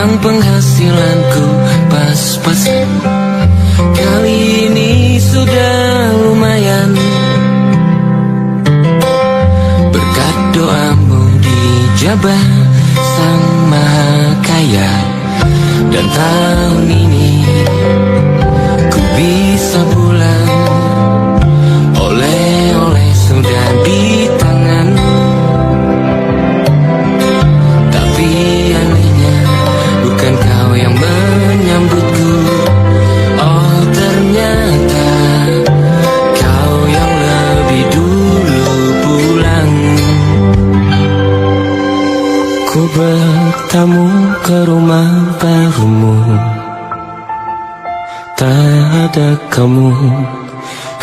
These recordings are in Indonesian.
yang penghasilanku pas-pasan. Kali ini sudah lumayan, berkat doamu dijabah Sang Maha Kaya. Dan tahun ini ku bisa pulang, oleh-oleh sudah di tangan. Tapi anehnya bukan kau yang menyambutku. Oh, ternyata kau yang lebih dulu pulang. Ku bertamu ke rumah barumu, tak ada kamu,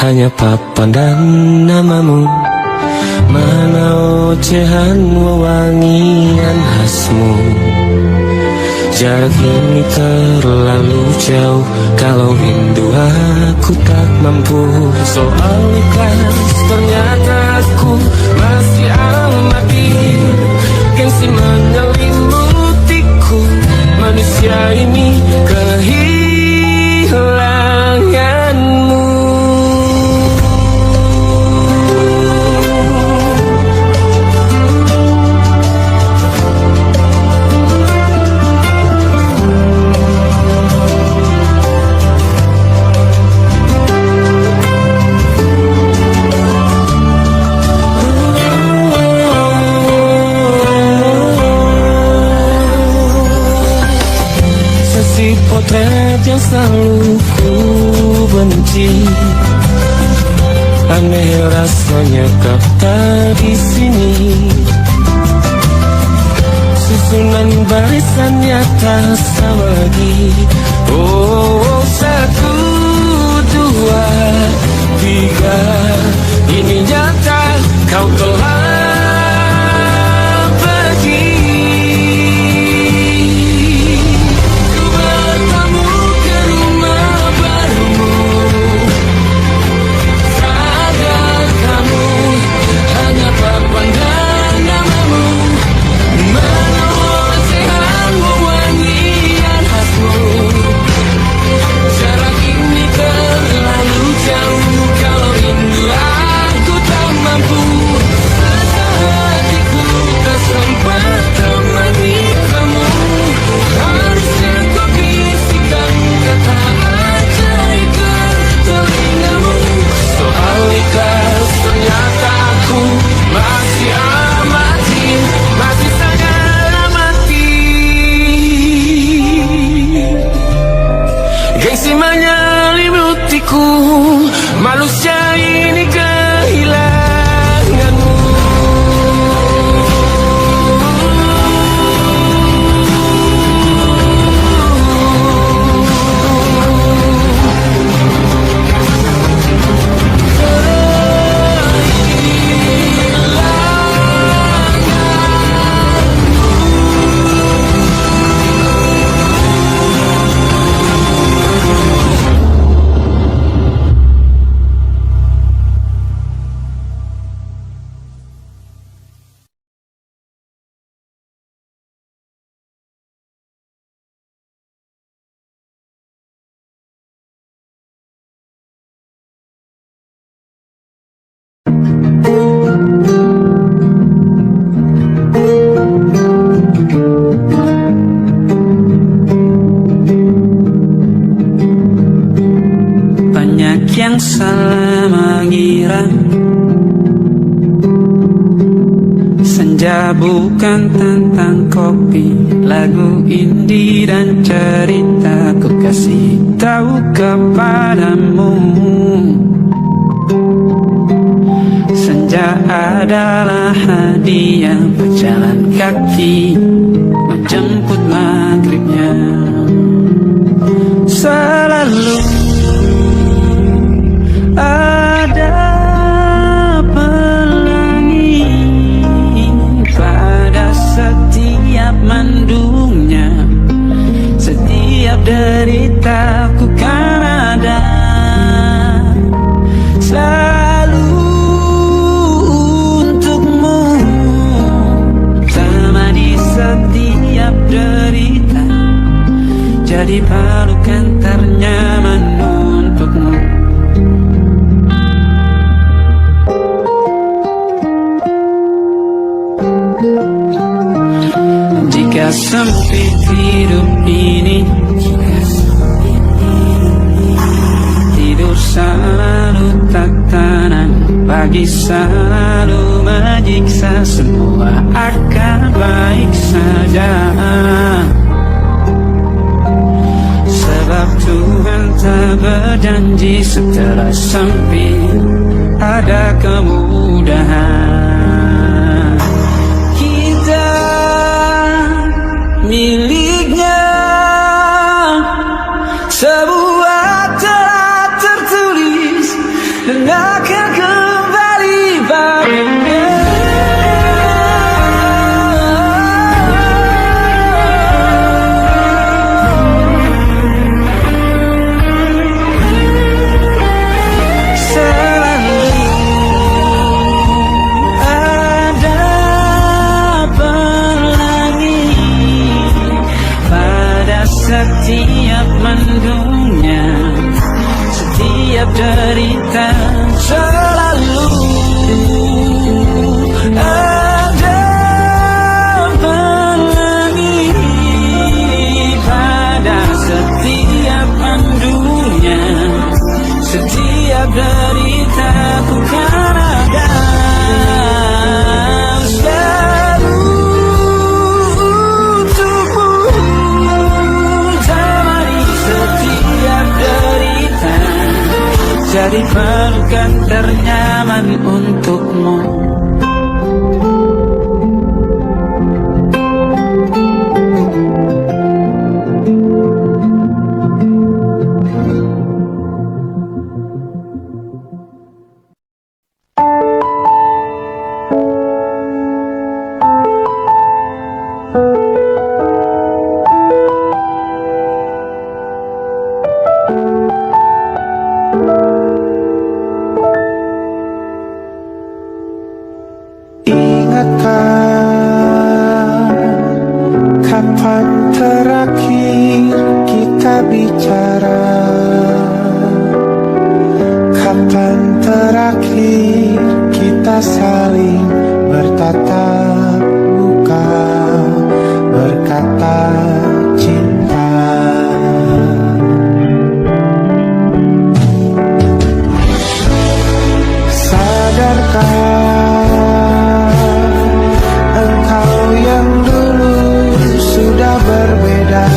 hanya papan dan namamu. Mana ocehan wewangian khasmu. Jarak ini terlalu jauh, kalau rindu aku tak mampu. Soal ikhlas ternyata aku masih amati, gengsi menyelimutiku. Manusia ini kehilanganmu. Potret yang selalu ku benci, aneh rasanya kau tak di sini. Susunan barisannya tak sama lagi. Oh, 1, 2, 3, ini nyata kau telah gengsi menyelimutiku. Manusia ini kehilanganmu. Banyak yang salah mengira senja bukan tentang kopi, lagu indie dan cerita. Ku kasih tahu kepadamu, senja adalah hadiah berjalan kaki menjemput maghribnya. Selalu ada pelangi pada setiap mendungnya. Setiap deritaku kan ada, selalu untukmu, temani setiap derita. jadi pelukan ternyaman untukmu. Jika sempit hidup ini, tidur selalu tak tenang, pagi selalu menyiksa, semua akan baik saja. Sebab Tuhan tak berjanji setelah sempit ada kemudahan. Kita miliknya, sebuah telah tertulis dan akan kembali padanya. Setiap mendungnya, setiap derita, selalu ada pelangi. Pada setiap mendungnya, setiap derita, ku kan ada jadi pelukan ternyaman untukmu. Kapan terakhir kita bicara? Kapan terakhir kita saling bertatap muka, berkata cinta? Sadarkah berbeda,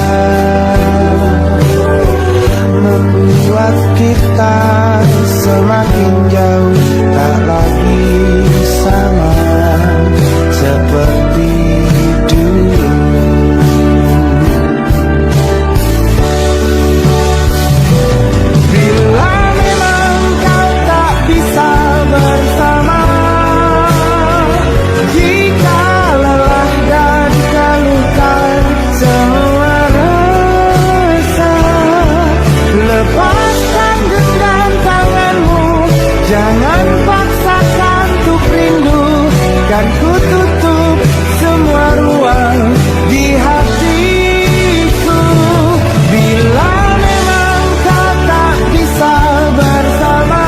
membuat kita semakin jauh, tak lagi sama seperti dulu. Bila memang kau tak bisa bersama, jika lelah dan keluhkan semua rasa, lepaskan genggam tanganmu, jangan paksakan untuk rindu, kan ku tutup semua ruang di hatiku. Bila memang kau tak bisa bersama,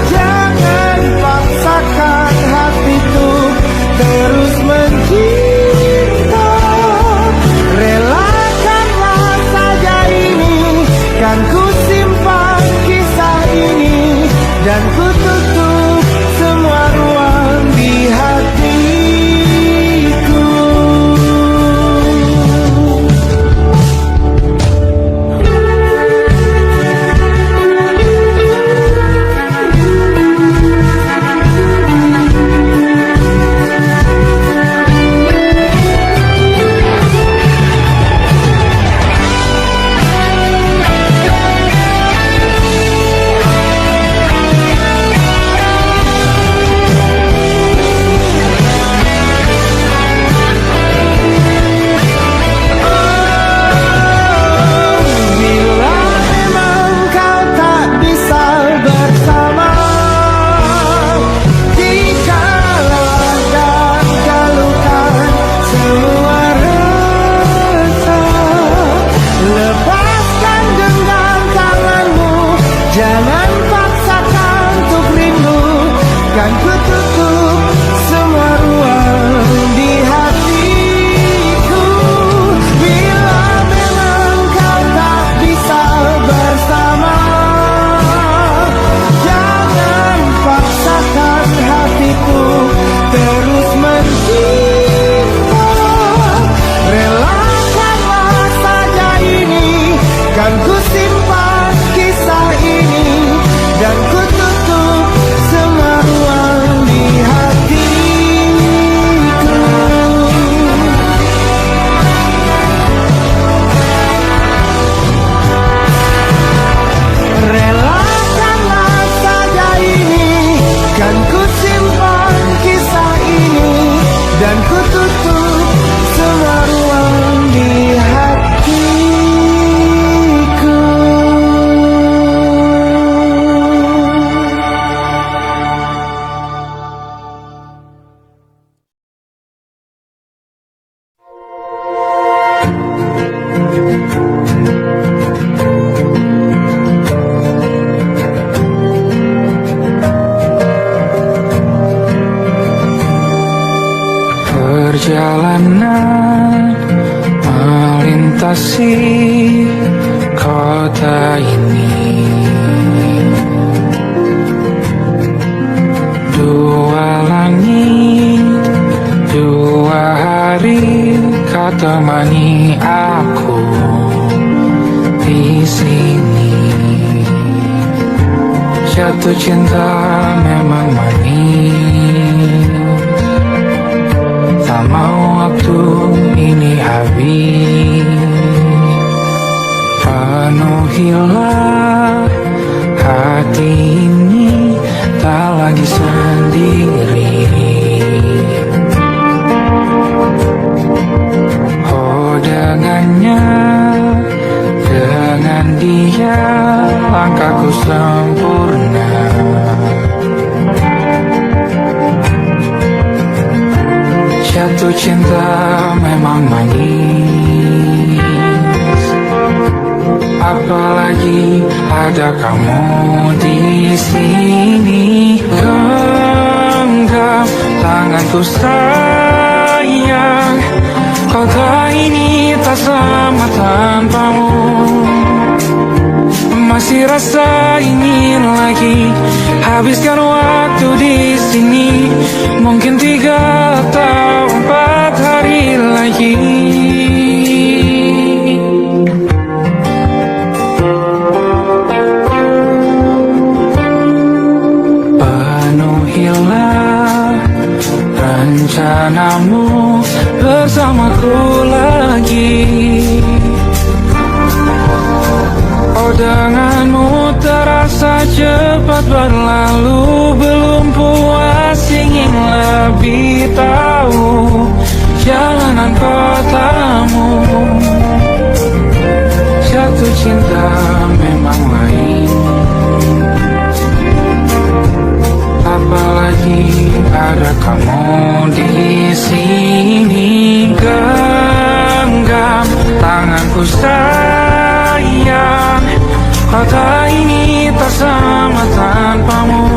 jangan paksakan hatiku terus mencinta. Relakanlah saja ini, kan ku simpan kisah ini, dan ku tutup semua ruang di hatiku. perjalanan melintasi kota ini. Dua langit, dua hari kau temani aku di sini. Jatuh cinta memang manis, tak mau waktu ini habis. Penuhilah hati ini, tak lagi sendiri. Oh dengannya, dengan dia langkahku sempurna. Jatuh cinta memang manis, apalagi ada kamu di sini. Genggam tanganku sayang, kota ini tak sama tanpamu. Masih rasa ingin lagi habiskan waktu di sini. Mungkin 3 atau 4 hari lagi. Penuhilah rencanamu bersamaku lagi. Oh denganmu terasa cepat berlalu, belum puas ingin lebih tahu jalanan kotamu. Jatuh cinta memang lain, apalagi ada kamu di sini. Genggam tanganku sayang, kota ini tak sama tanpamu.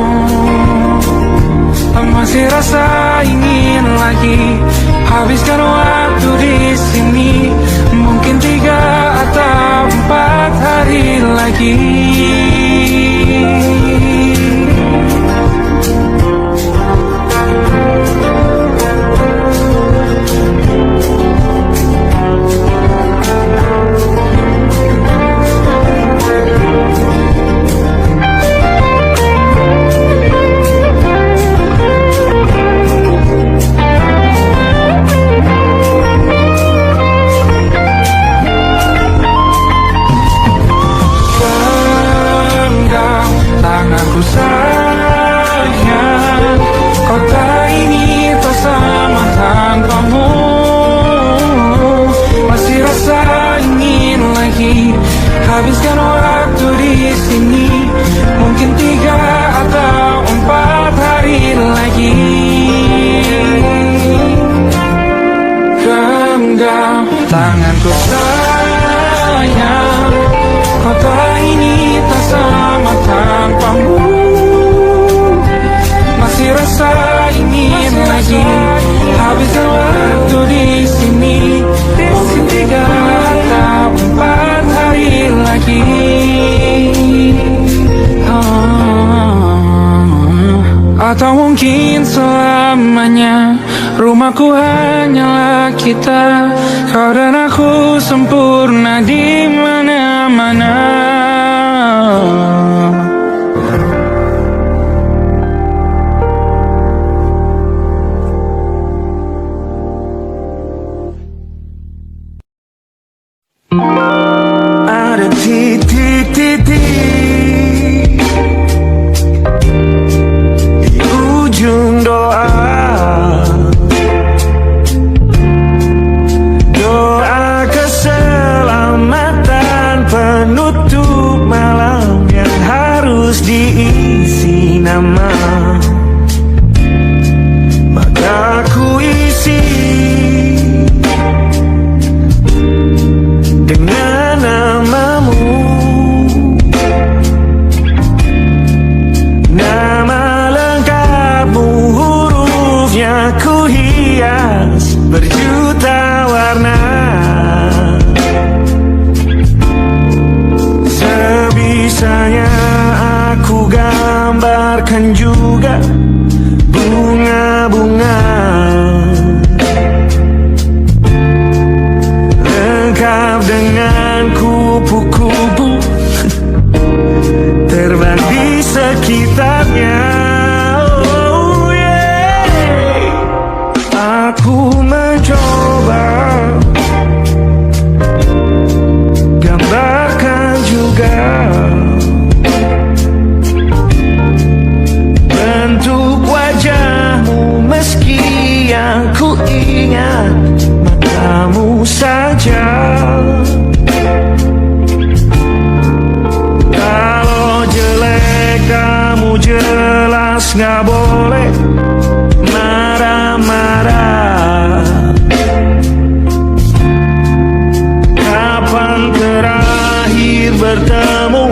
Masih rasa ingin lagi habiskan waktu di sini. Mungkin 3 atau 4 hari lagi. Tanganku sayang, kota ini tak sama tanpamu. Masih rasa ingin lagi habiskan waktu di sini. Mungkin 3 atau 4 hari lagi. Genggam tanganku sayang, kota ini tak sama tanpamu. Masih rasa ingin lagi habiskan waktu di sini. Mungkin 3 atau 4 hari lagi. Atau mungkin selamanya. Rumahku hanyalah kita, kau dan aku sempurna di mana-mana. Ada titik-titik di ujung doa. Doa keselamatan penutup malam yang harus diisi nama. Maka ku isi dengan namamu. Nama lengkapmu, hurufnya ku hias berjuta warna. Sebisanya aku gambarkan juga bunga-bunga, lengkap dengan kupu-kupu terbang di sekitarnya. Oh yeah. Aku mencoba gambarkan juga bentuk wajahmu, meski yang ku ingat matamu saja. Kalau jelek kamu jelas gak boleh marah-marah. Kapan terakhir bertemu,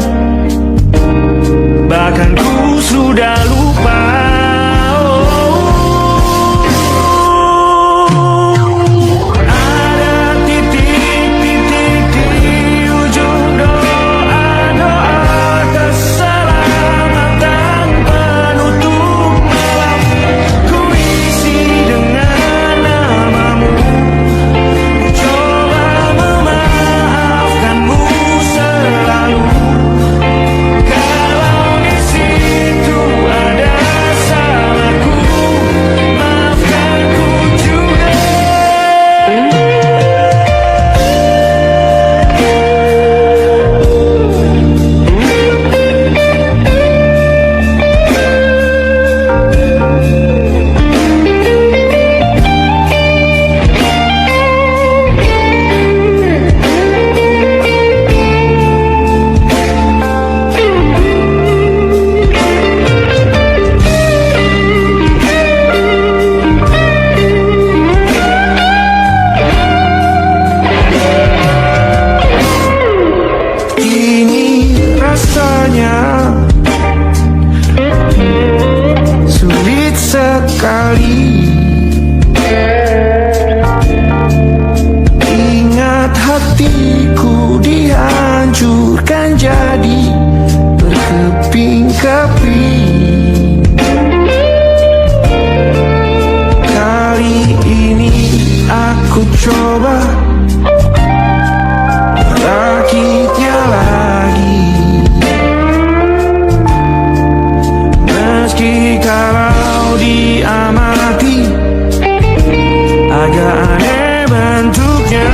bahkan ku sudah lupa. Sulit sekali ingat hatiku dihancurkan jadi berkeping-keping. Kali ini aku coba merakitnya lagi, meski kalau diamati agak aneh bentuknya.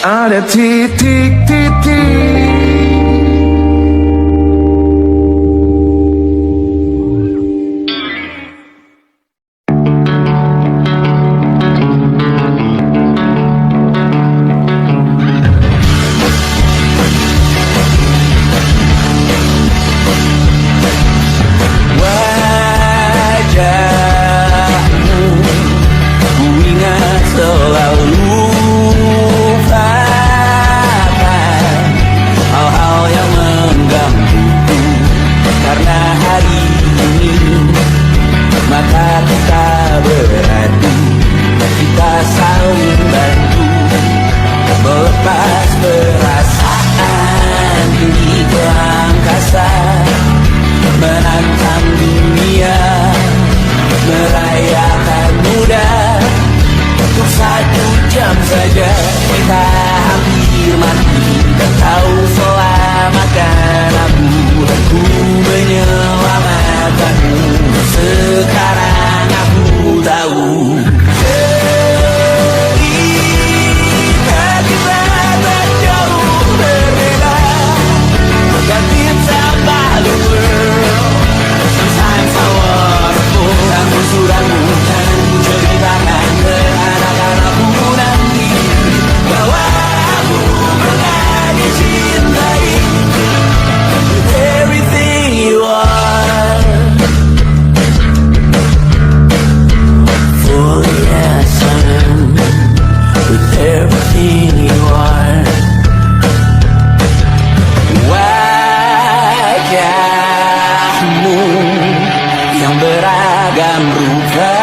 Ada titik-titik. menantang dunia, merayakan muda. Untuk 1 jam saja kita hampir mati, dan kau selamatkan aku, dan ku menyelamatkanmu. Sekarang aku tahu cerita kita tak jauh berbeda. Forget it's about the world. Sometimes I wanna fall. Kamu sudah bukan ceritakan ke anak-anakku nanti bahwa aku pernah dicintai with everything you are. For yes, I am with everything you are. Wajahmu yang beragam rupa,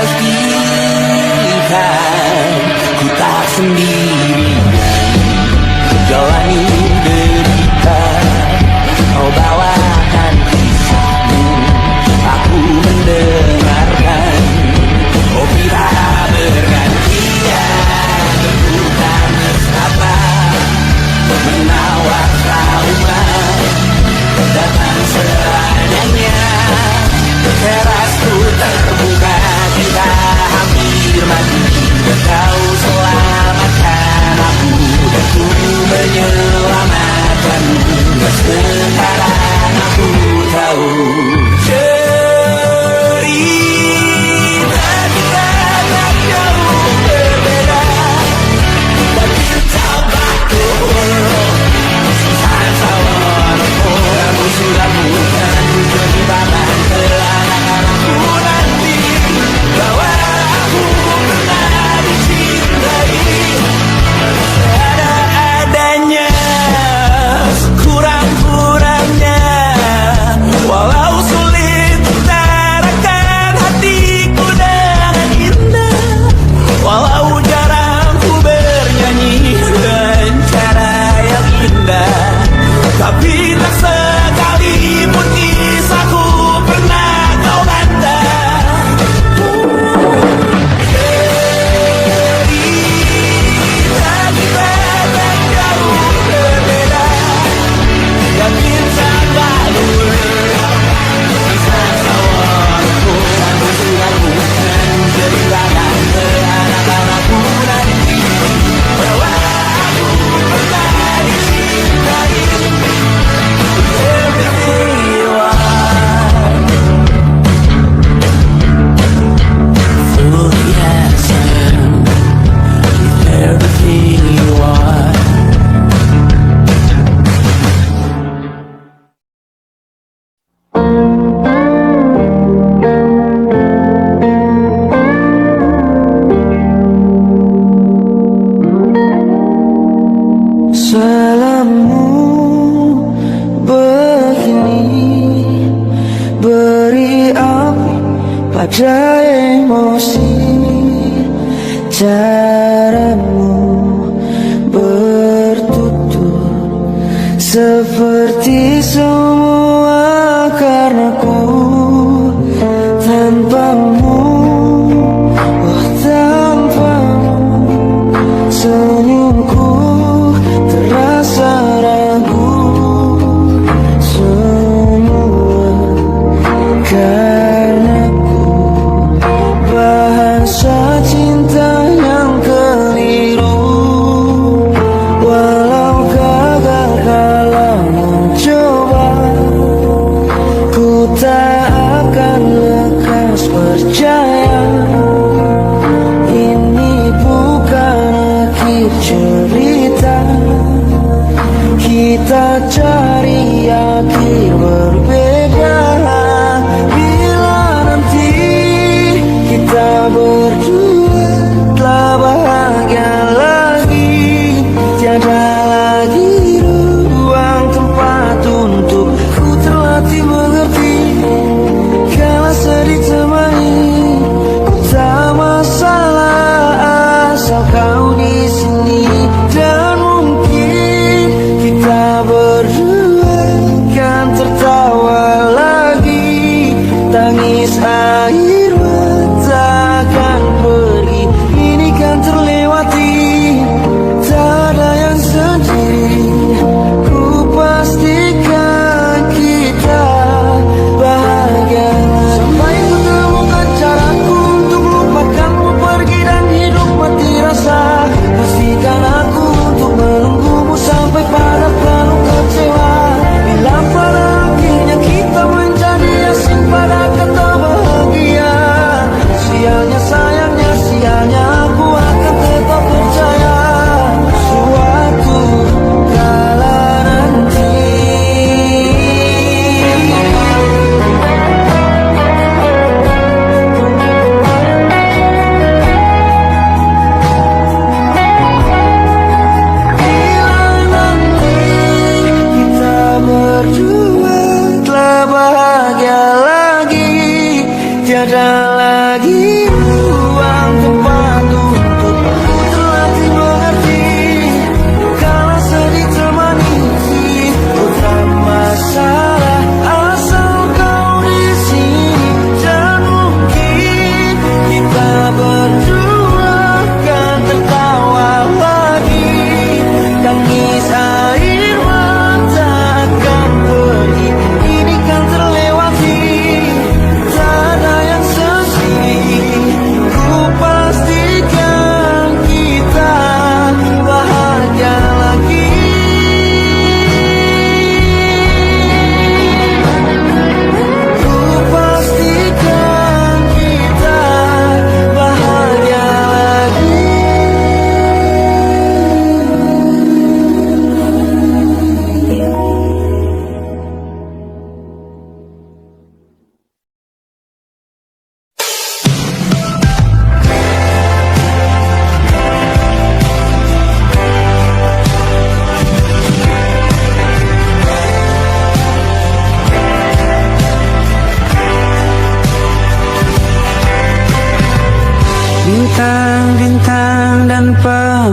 pastikan ku tak sendirian jalani derita. Kau bawakan kisahmu, aku mendengarkan. Oh kita bergantian bertukar mesra, menawar trauma datang seadanya. Terasku terbuka, kita hampir mati, dan kau selamatkan aku, dan ku menyelamatkanmu. Dan sekarang aku tahu cerita kita tak jauh berbeda. But it's about the world. Sometimes I wanna fall. Kamu sudah bukan ceritakan ke anak-anakku nanti bahwa aku pernah dicintai seadanya, kurang-kurangnya. Walau sulit utarakan hatiku dengan indah, walau jarang ku bernyanyi dengan cara yang indah, tapi tak sekalipun kisahku pernah kau bantah. Cerita kita tak jauh berbeda, dan kita baru kamu sudah bukan ceritakan ke anak-anakku nanti bahwa aku pernah dicintai. Everything you are, full yes I am with everything you are. Salammu begini beri api pada emosi, caramu bertutur seperti semua karenaku. Tanpamu, oh tanpamu, senyumku terasa ragu. Semua karenaku, bahasa cinta yang keliru. Walau gagal kalau mencoba, ku tak akan lekas percaya. Ini bukan akhir cerita, kita cari akhir berbeda. Bila nanti kita berdua telah bahagia lagi, tiada lagi ruang tempat untuk ku terlatih mengerti. Kalau sedih temani, ku tak masalah asal kau di sini. Dan mungkin kita berdua kan tertawa lagi.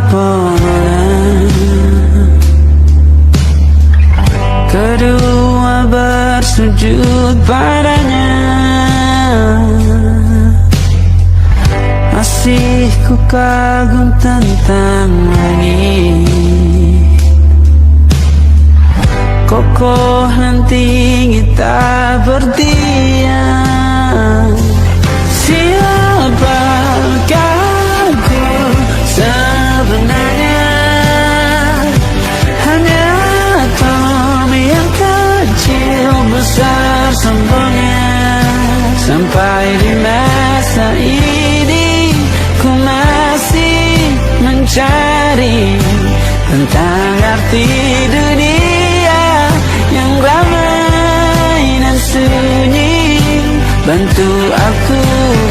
pemenang. Kedua bersujud padanya, masih ku kagum tentang langit. Kokoh dan tinggi tak berdiam. Siapakah aku sebenarnya? Hanya atom yang kecil besar sombongnya. Sampai di masa ini ku masih mencari tentang arti dunia yang ramai dan sunyi. Bantu aku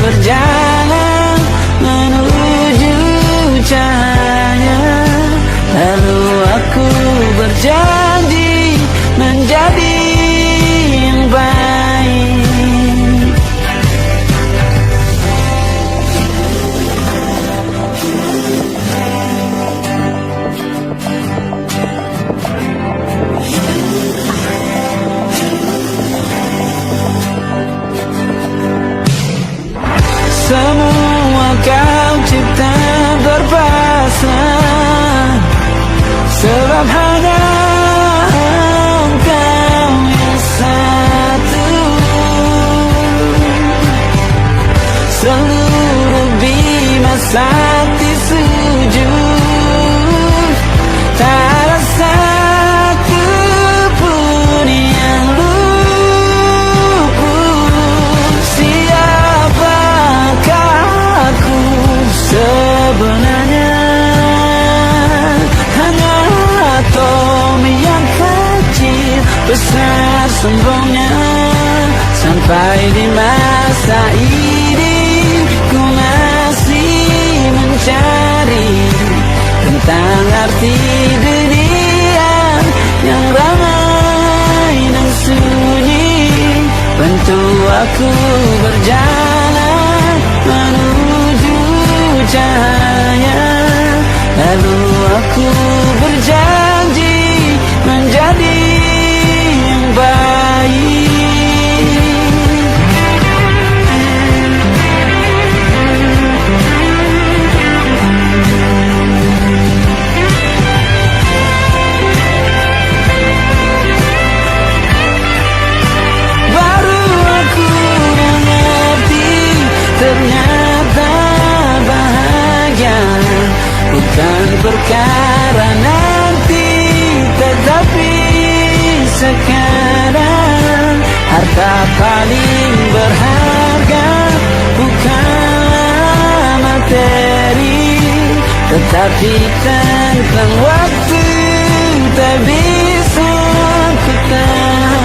berjalan menuju cahaya. Lalu aku berjanji menjadi yang baik. Semua kau cipta berpasrah, sebab hanya Engkau yang satu. Seluruh bima sakti sujud, tak ada satu pun yang luput. Siapakah aku sebenarnya? Hanya atom yang kecil besar sombongnya. Sampai di masa ini ku masih mencari tentang arti dunia yang ramai dan sunyi. Bantu aku berjalan menuju cahaya. Lalu aku berjanji menjadi yang baik. Baru aku mengerti, ternyata bahagia bukan perkara nanti, tetapi sekarang. Harta paling berharga bukanlah materi, tetapi tentang waktu tak bisa ku tahan.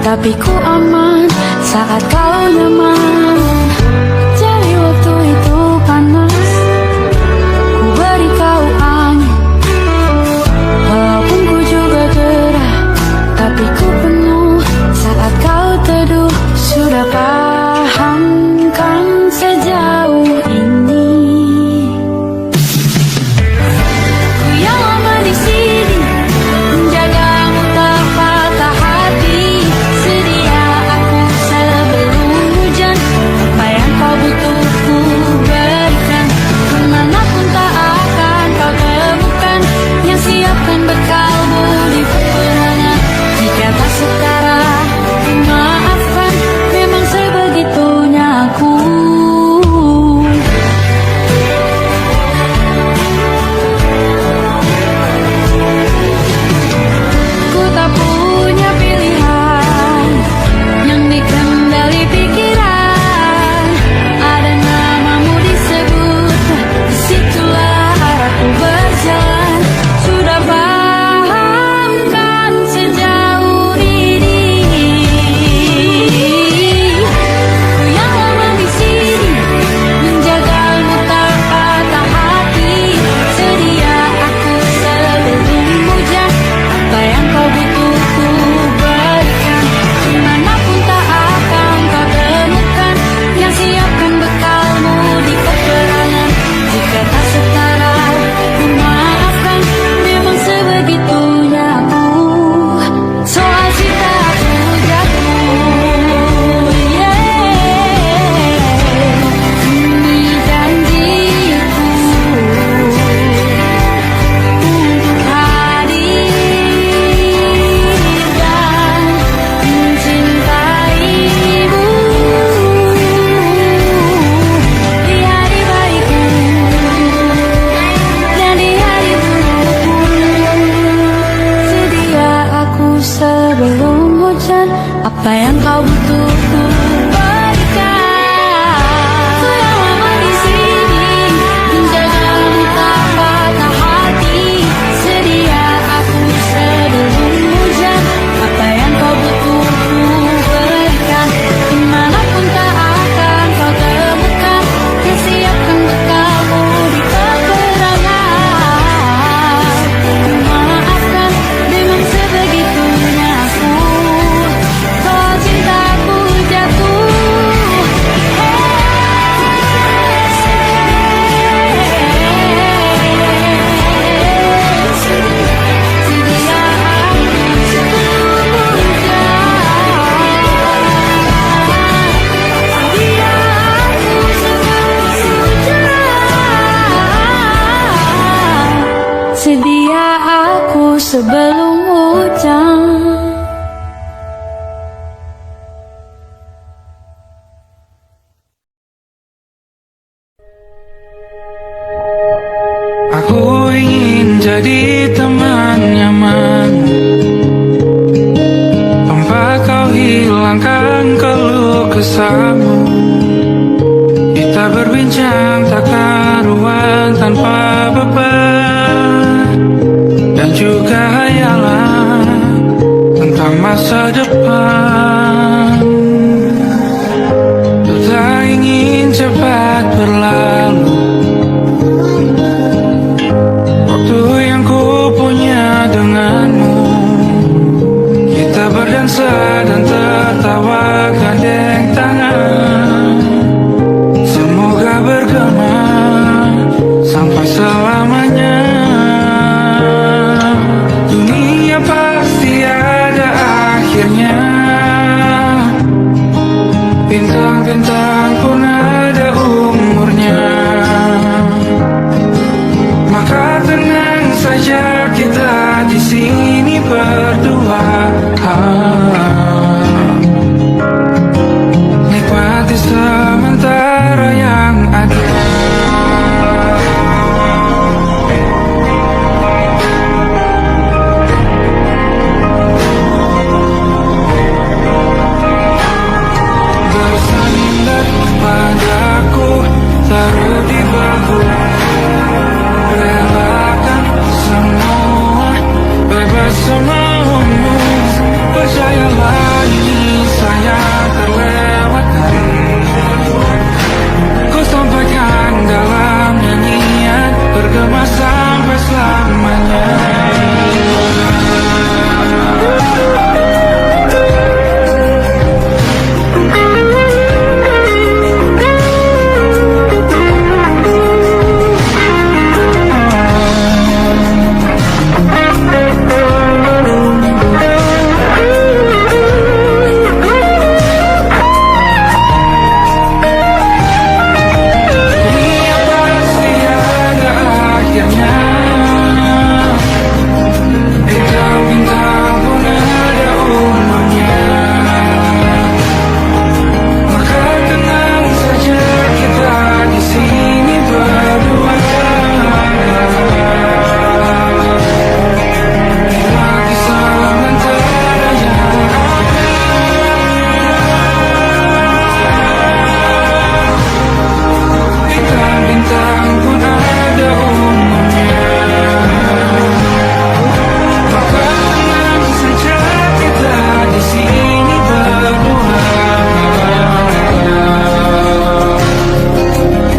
Tapi ku aman saat kau nyaman. Jadi waktu itu panas, ku beri kau angin. Walaupun ku juga gerah, tapi ku penuh saat kau teduh. Sudah paham kan sejauh ini? Ku yang lama di sini menjagamu tak patah hati. Sedia aku sebelum hujan apa yang kau butuh ku berikan. Sudah lama di sini menjagamu tak patah hati. Sedia aku sebelum hujan, apa yang kau butuh ku berikan. Dimanapun tak akan kau temukan, siapkan bekalmu di peperangan. Maafkan, memang sebegitunya aku, soal cintaku jatuh. Sedia aku sebelum hujan. Sedia aku sebelum hujan. Aku ingin jadi teman nyaman, tempat kau hilangkan keluh kesahmu. Kita berbincang tak karuan tanpa beban, dan juga hayalan tentang masa depan. Ku tak ingin cepat berlalu waktu yang ku punya denganmu. Kita berdansa dan tertawa gandeng tangan, semoga bergema sampai selamanya. Dunia pasti ada akhirnya, bintang-bintang pun ada umurnya. Maka tenang saja kita di sini berdua, nikmati sementara yang ada. Bersandar padaku, taruh di bahu, relakan semua, bebas semaumu. Percayalah ini saya terlewatkan, ku sampaikan dalam nyanyian, bergema sampai selamanya. Dunia pasti ada akhirnya, bintang-bintang pun ada umurnya. Maka tenang saja kita di sini berdua, nikmati sementara yang ada. Bintang-bintang pun ada umurnya. Maka tenang saja kita di sini berdua,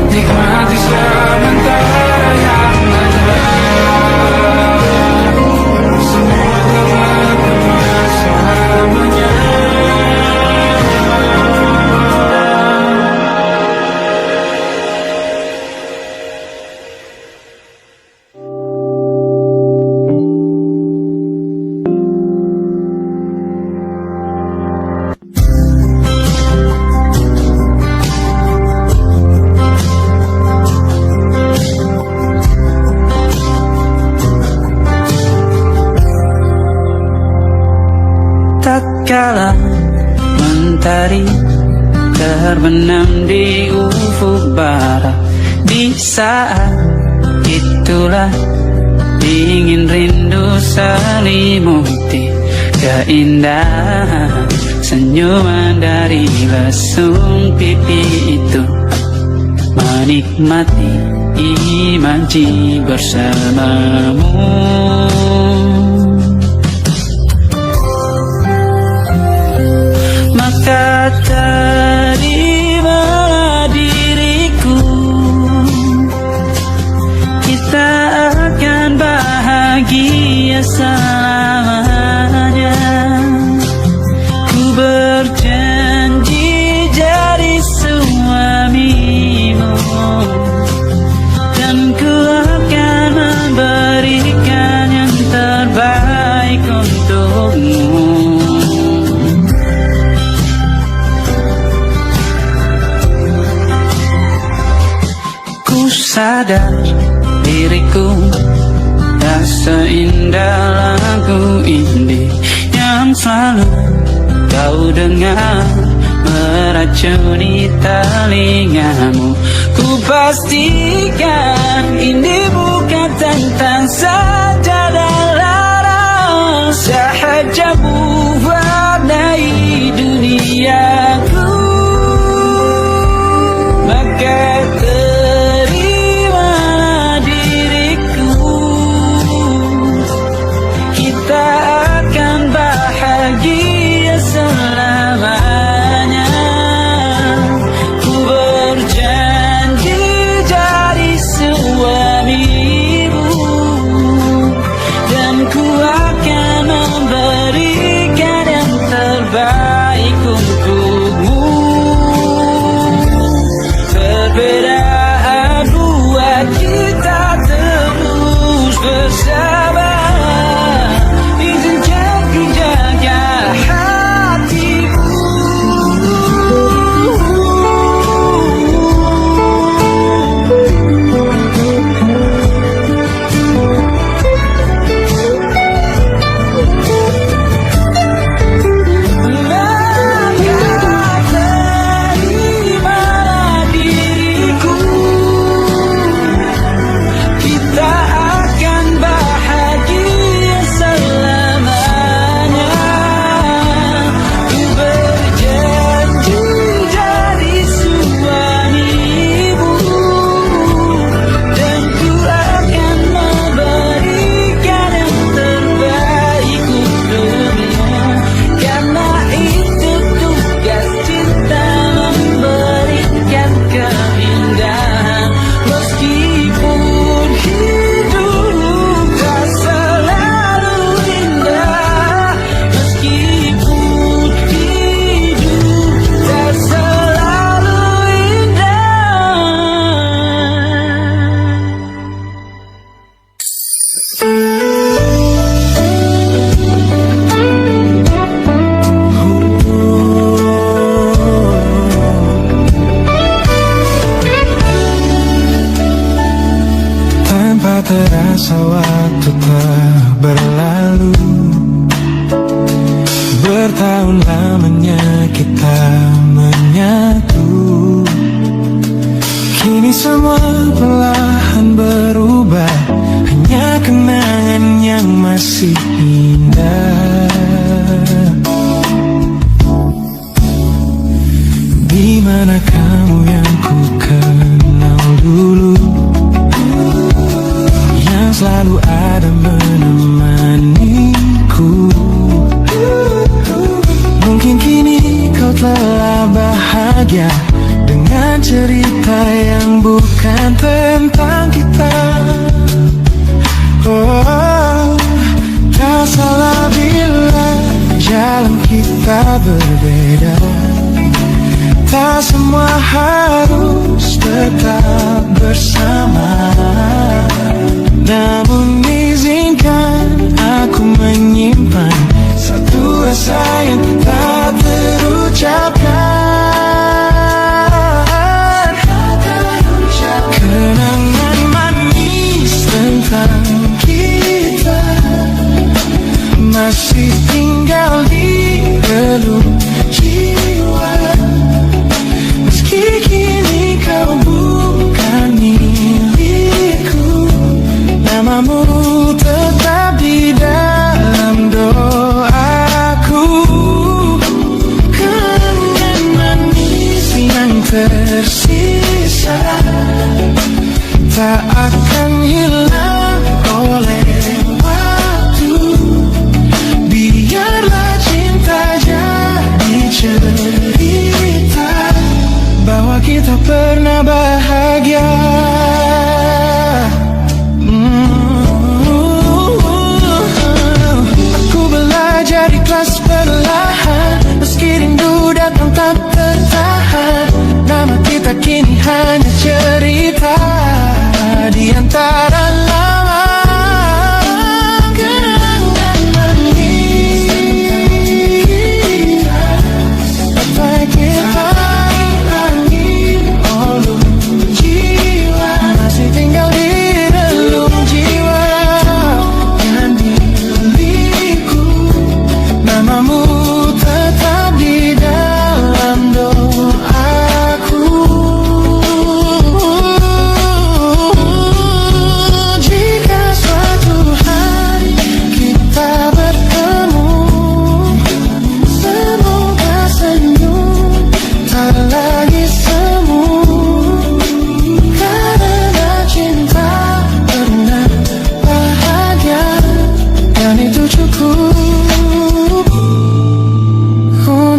nikmati sementara yang ada. Semoga bergema selamanya. Tatkala mentari terbenam di ufuk barat, di saat itulah dingin rindu selimuti keindahan senyuman dari lesung pipi itu, menikmati imaji bersamamu. Maka terimalah diriku, kita akan bahagia selamanya. Ku berjanji jadi suamimu, dan ku akan memberikan yang terbaik untukmu. Ku sadar diriku tak seindah lagu ini yang selalu kau dengar meracuni telingamu. Ku pastikan ini bukan tentang sajadah larang, sahaja mewarnai duniaku. Maka terimalah diriku, kita akan bahagia selamanya. Ku berjanji jadi suamimu, dan ku akan memberikan yang terbaik untukmu. Perbedaan buat kita terus bersama. Izinkan ku jaga hatimu. Maka terimalah diriku, kita akan bahagia selamanya. Ku berjanji jadi suamimu, dan ku akan memberikan yang terbaik untukmu. Karena itu tugas cinta, memberikan keindahan. Meskipun hidup tak selalu indah, meskipun hidup tak selalu indah. Tanpa terasa waktu telah berlalu, bertahun lamanya kita menyatu. Kini semua perlahan berubah, hanya kenangan yang masih indah. Di mana kamu yang ku kenal dulu, yang selalu ada menemaniku. Mungkin kini kau telah bahagia dengan cerita yang bukan tentang kita. Oh, tak salah bila jalan kita berbeda. Tak semua harus tetap bersama, namun izinkan aku menyimpan satu rasa yang tak terucapkan. Kenangan manis tentang kita masih tinggal di relung jiwa. Meski kini kau bukan milikku, namamu tetap di dalam doaku.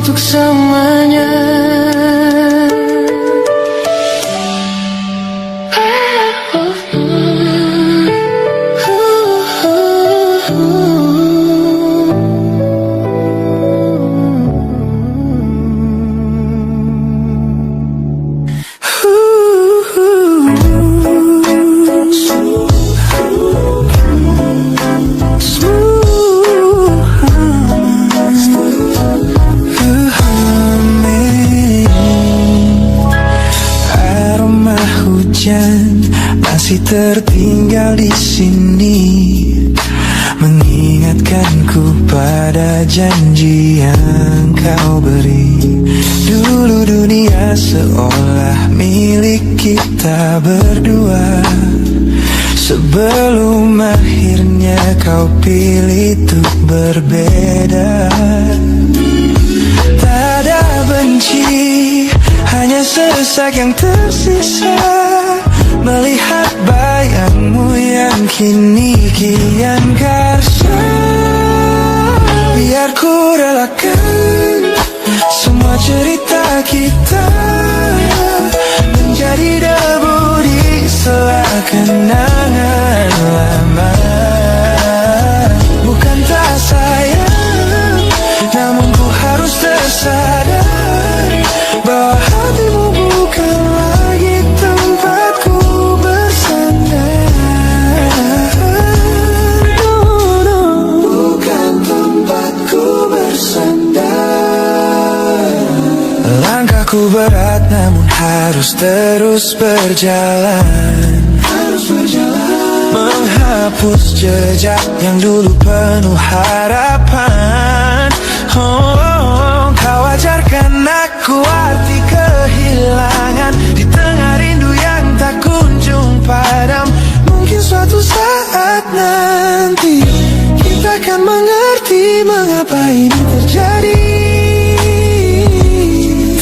untuk selamanya. Masih tertinggal di sini, mengingatkanku pada janji yang kau beri. Dulu dunia seolah milik kita berdua, sebelum akhirnya kau pilih untuk berbeda. Tak ada benci, hanya sesak yang tersisa, melihat bayangmu yang kini kian karsa. Biar ku relakan semua cerita kita menjadi debu di sela kenangan lama. Bukan tak sayang, namun ku harus tersadar bahwa hatimu bukan lagi tempatku bersandar. Bukan tempatku bersandar. Langkahku berat namun harus terus berjalan, menghapus jejak yang dulu penuh harapan. Oh, kau ajarkan aku arti kehilangan di tengah rindu yang tak kunjung padam. Mungkin suatu saat nanti kita akan mengerti mengapa ini terjadi.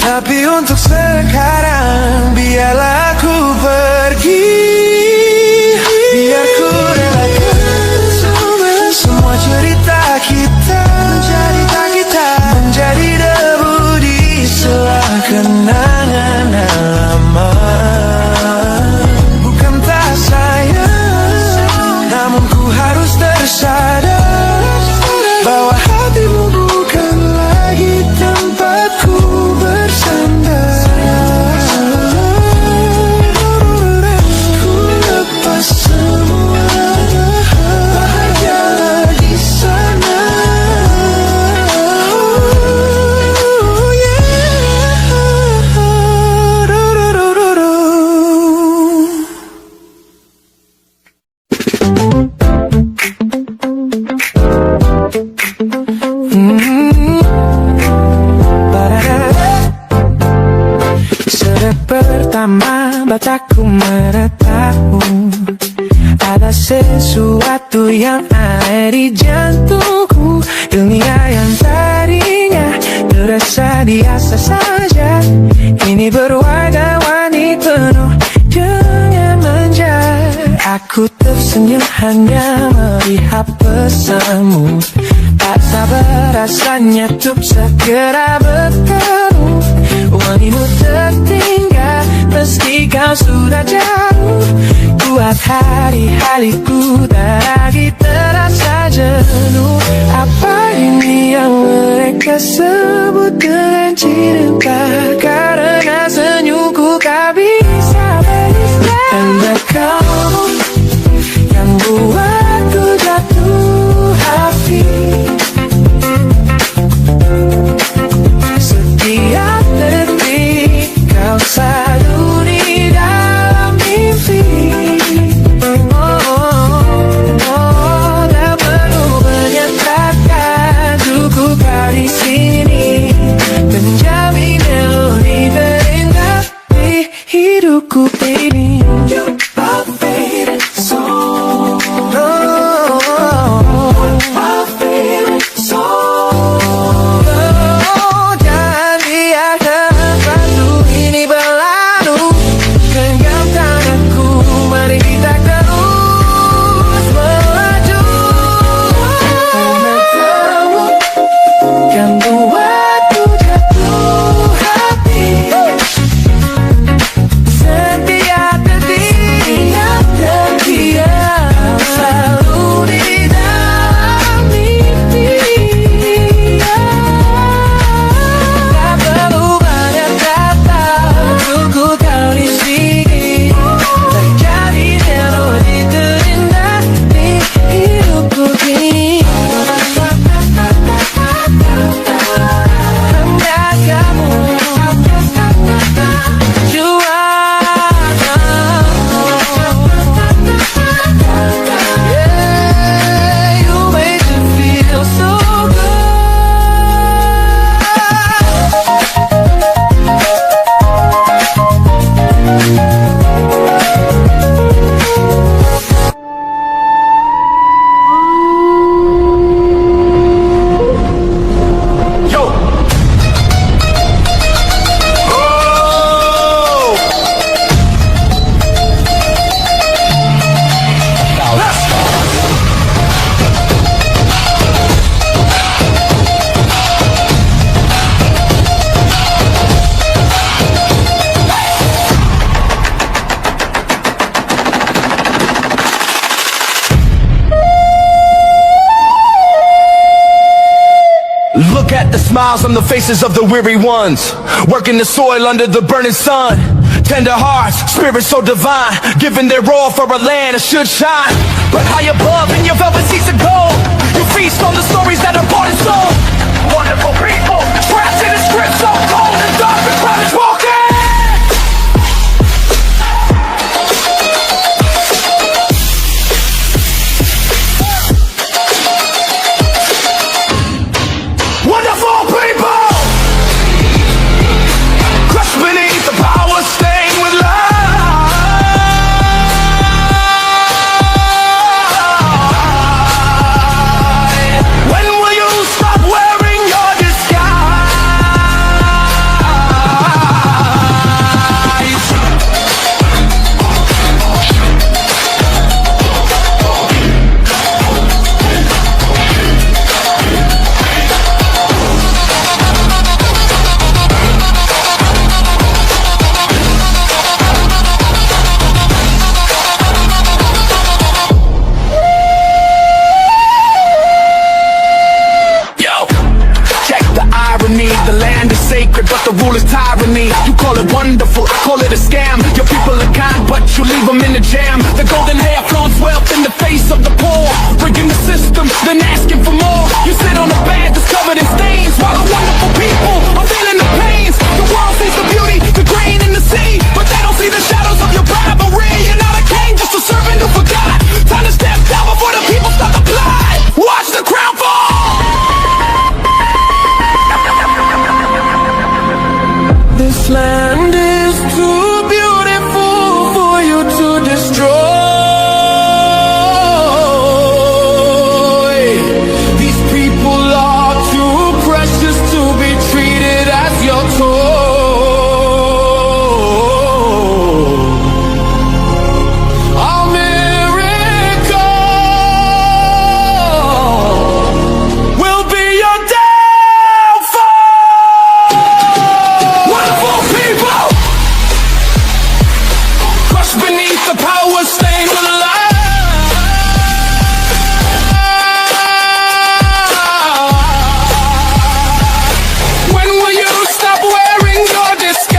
Tapi untuk sekarang biarlah aku pergi. Biar ku relakan semua cerita kita menjadi debu di sela kenangan lama. Bukan tak sayang, namun ku harus tersadar bahwa hatimu bukan lagi tempatku bersandar. Ku lepas semua, bahagialah di sana. Oh yeah. Sejak pertama mataku meratamu, ada sesuatu yang aneh di jantungku. Dunia yang tadinya terasa biasa saja, kini berwarna-warni penuh dengan manja. Aku tersenyum hanya melihat pesanmu, tak sabar rasanya untuk segera bertemu. Wangimu tertinggal meski kau sudah jauh, buat hari-hariku tak lagi terasa jenuh. Apa ini yang mereka sebut dengan cinta? Karena senyumku tak bisa beristirahat. Dan kau yang buatku jatuh hati. Setiap detik kau selalu di dalam mimpi. Tak perlu menyatakan cukup kau di sini, menjamin at the smiles on the faces of the weary ones, working the soil under the burning sun. Tender hearts, spirits so divine, giving their all for a land that should shine. But high above in your velvet seats of gold, you feast on the stories that are bought and sold. Wonderful people, trapped in a script so cold and dark and crowded smoking. Wonderful people, crushed beneath the power stained with light. When will you stop wearing your disguise? Yo, check the irony. The land is sacred, but the rule is tyranny. You call it wonderful, I call it a scam. Your people are kind, but you leave them in the jam. The golden hair flaunts wealth in the face of the poor, rigging the system, then asking for more. You sit on a bed that's covered in stains, while the wonderful people are feeling the pains. The world sees the beauty, the grain in the sea, but they don't see the shadows of your bribery. You're not a king, just a servant who forgot. Time to step down before the people start to fly. Watch the crown fall. This land is too beautiful for you to destroy. These people are too precious to be treated as your toy. A miracle will be your downfall. Wonderful people, crushed beneath the power stained with light. When will you stop wearing your disguise?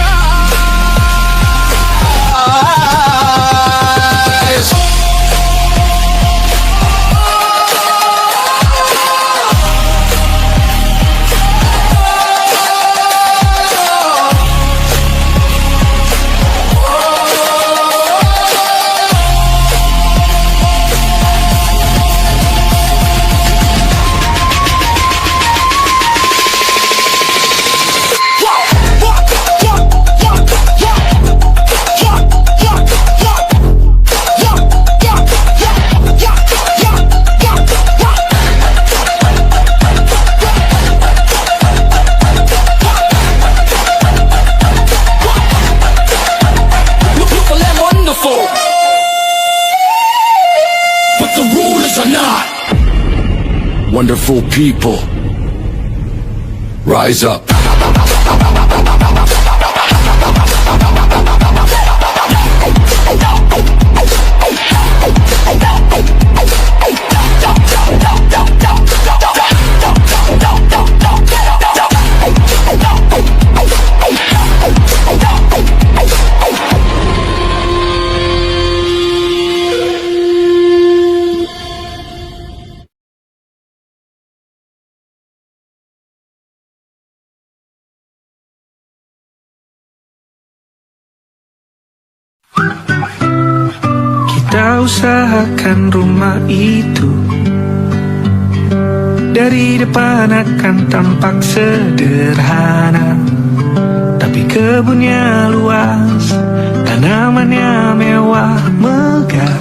Beautiful and wonderful, but the rulers are not. Wonderful people, rise up. Kita usahakan rumah itu dari depan akan tampak sederhana, tapi kebunnya luas, tanamannya mewah megah.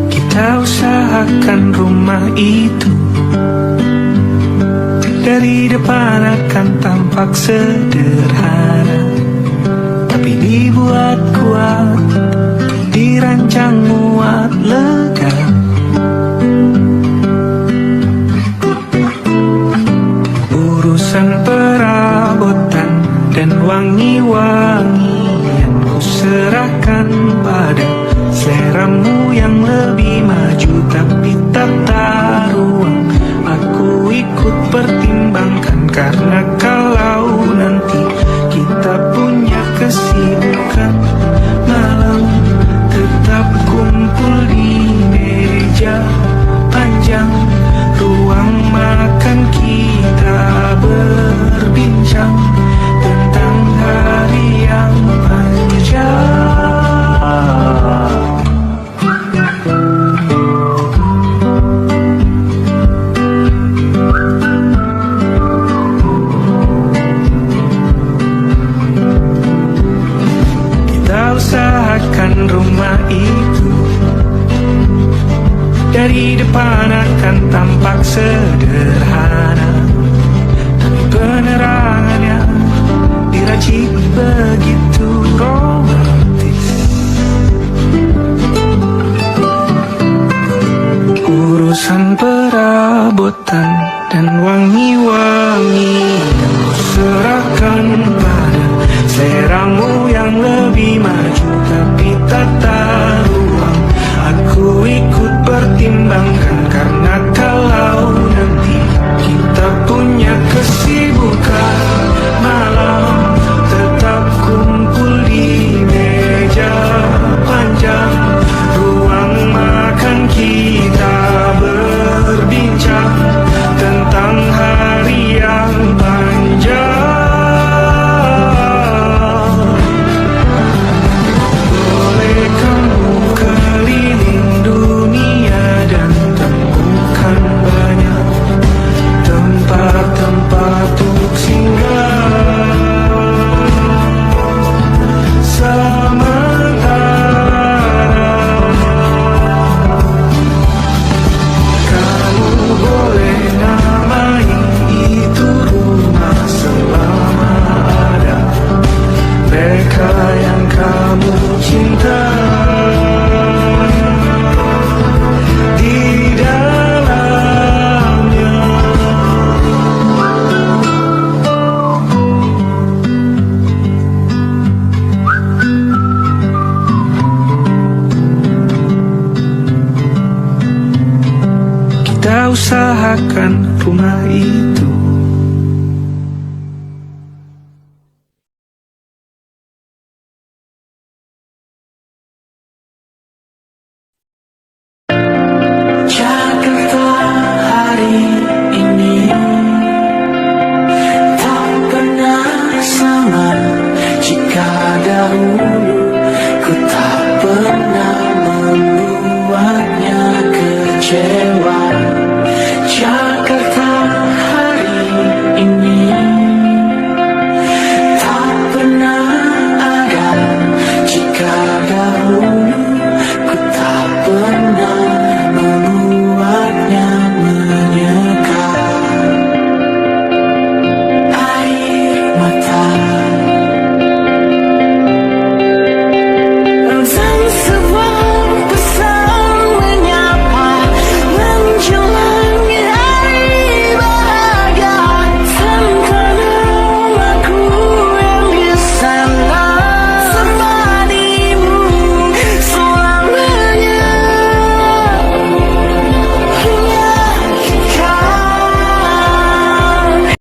Kita usahakan rumah itu dari depan akan tampak sederhana, tapi dibuat kuat, dirancang muat lega. Urusan perabotan dan wangi-wangian ku serahkan pada seleramu yang lebih maju, tapi tak tahu ikut pertimbangkan, karena kalau nanti kita punya kesibukan, malam tetap kumpul di meja panjang ruang makan, kita berbincang tentang hari yang panjang. Usahakan rumah itu dari depan akan tampak sederhana, tapi penerangannya diracik begitu romantis. Urusan perabotan dan wangi-wangi yang serahkan pada seleramu yang lebih maju, tapi tata ruang aku ikut pertimbangkan, karena kalau nanti kita punya kesibukan, malam tetap kumpul di meja panjang ruang makan, kita berbincang tentang hari yang panjang. Kita usahakan rumah itu. Jakarta hari ini tak pernah sama jika dahulu ku tak pernah membuatnya kecewa.